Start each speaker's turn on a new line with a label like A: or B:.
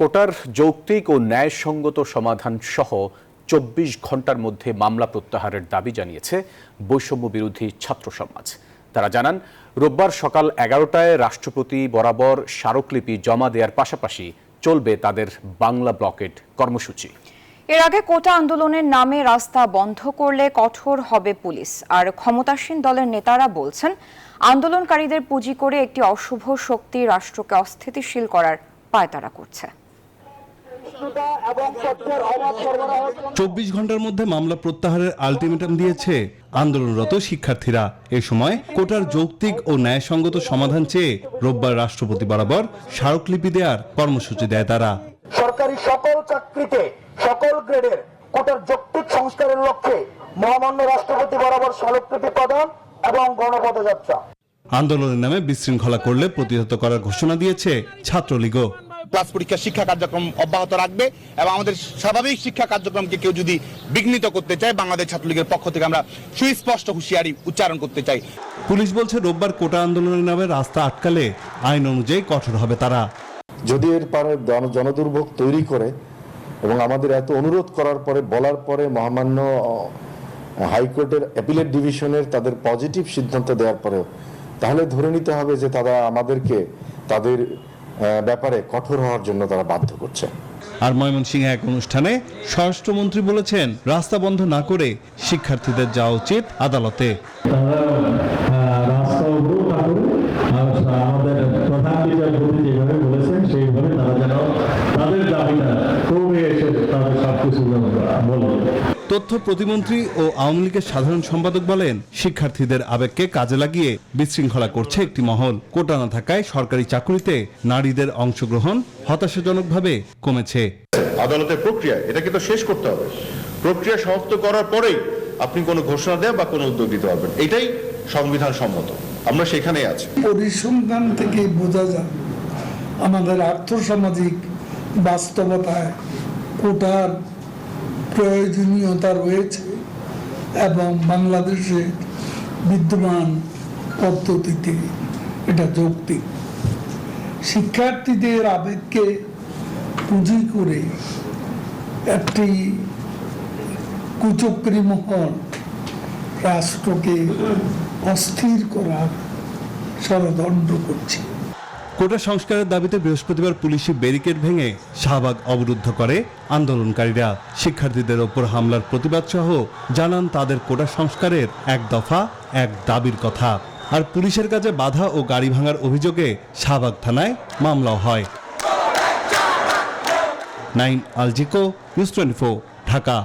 A: কোটার যৌক্তিক ও ন্যায়সঙ্গত সমাধান সহ ২৪ ঘন্টার মধ্যে মামলা প্রত্যাহারের দাবি জানিয়েছে বৈষম্য বিরোধী ছাত্র সমাজ। তারা জানান, রোববার সকাল ১১টায় রাষ্ট্রপতি বরাবর স্মারকলিপি জমা দেওয়ার পাশাপাশি চলবে তাদের বাংলা ব্লকেড কর্মসূচি।
B: এর আগে কোটা আন্দোলনের নামে রাস্তা বন্ধ করলে কঠোর হবে পুলিশ। আর ক্ষমতাসীন দলের নেতারা বলছেন, আন্দোলনকারীদের পুঁজি করে একটি অশুভ শক্তি রাষ্ট্রকে অস্থিতিশীল করার পায়তারা করছে।
C: ২৪ ঘন্টার মধ্যে মামলা প্রত্যাহারের আলটিমেটাম দিয়েছে আন্দোলনরত শিক্ষার্থীরা। এ সময় কোটার যৌক্তিক ও ন্যায়সঙ্গত সমাধান চেয়ে রোববার রাষ্ট্রপতি বরাবর স্মারকলিপি দেওয়ার কর্মসূচি দেয় তারা।
D: সরকারি সকল চাকরিতে সকল গ্রেডের কোটার যৌক্তিক সংস্কারের লক্ষ্যে মহামান্য রাষ্ট্রপতি বরাবর স্মারকলিপি প্রদান এবং গণপদযাত্রা।
C: আন্দোলনের নামে বিশৃঙ্খলা করলে প্রতিহত করার ঘোষণা দিয়েছে ছাত্রলীগও।
E: ক্লাস পরীক্ষা শিক্ষা কার্যক্রম অব্যাহত রাখবে এবং আমাদের স্বাভাবিক শিক্ষা কার্যক্রমকে কেউ যদি বিঘ্নিত করতে চায়, বাংলাদেশ ছাত্রলীগের পক্ষ থেকে আমরা সুস্পষ্ট হুঁশিয়ারি উচ্চারণ করতে চাই।
C: পুলিশ বলছে, রোববার কোটা আন্দোলনের নামে রাস্তা আটকালে আইন অনুযায়ী কঠোর হবে তারা।
F: যদি এর পরে জনদুর্ভোগ তৈরি করে এবং আমাদের এত অনুরোধ করার পরে বলার পরে মহামান্য হাইকোর্টের অ্যাপিলেট ডিভিশনের তাদের পজিটিভ সিদ্ধান্ত দেওয়ার পরেও, তাহলে ধরে নিতে হবে যে তারা আমাদেরকে তাদের ব্যাপারে কঠোর হওয়ার জন্য তারা বাধ্য করছে।
C: আর ময়মনসিংহে এক অনুষ্ঠানে স্বরাষ্ট্রমন্ত্রী বলেছেন, রাস্তা বন্ধ না করে শিক্ষার্থীদের যাওয়া উচিত আদালতে।
G: আমাদের প্রধান বিচারপতি যেভাবে বলেছেন সেইভাবে তারা যেন তাদের দাবিটা কমে এসে তাদের সবকিছু বলে।
C: তথ্য প্রতিমন্ত্রী ও আওয়ামী লীগের সাধারণ সম্পাদক বলেন, শিক্ষার্থীদের আবেগকে কাজে লাগিয়ে বিশৃঙ্খলা করছে একটি মহল। কোটা না থাকায় সরকারি চাকুরিতে নারীদের অংশগ্রহণ হতাশাজনকভাবে কমেছে।
H: আদালতের প্রক্রিয়া এটাকে তো শেষ করতে হবে। প্রক্রিয়া সমাপ্ত করার পরেই আপনি কোনো ঘোষণা দেয়া বা কোনো উদ্যোগ দিতে পারবেন, এটাই সংবিধান সম্মত। আমরা সেখানেই আছি।
I: পরিসংখ্যান থেকে বোঝা যায় আমাদের আর্থসামাজিক বাস্তবতায় কোটার প্রয়োজনীয়তা রয়েছে এবং বাংলাদেশে বিদ্যমান পদ্ধতিতে এটা যৌক্তিক। শিক্ষার্থীদের আবেগকে পুঁজি করে একটি কুচক্রী মহল রাষ্ট্রকে অস্থির করার ষড়যন্ত্র করছে।
C: কোটা সংস্কারের দাবিতে বৃহস্পতিবার পুলিশি ব্যারিকেড ভেঙে শাহবাগ অবরুদ্ধ করে আন্দোলনকারীরা। শিক্ষার্থীদের ওপর হামলার প্রতিবাদ সহ জানান তাদের কোটা সংস্কারের এক দফা এক দাবির কথা। আর পুলিশের কাজে বাধা ও গাড়ি ভাঙার অভিযোগে শাহবাগ থানায় মামলাও হয়। নাইম আলজিকো, নিউজ 24, ঢাকা।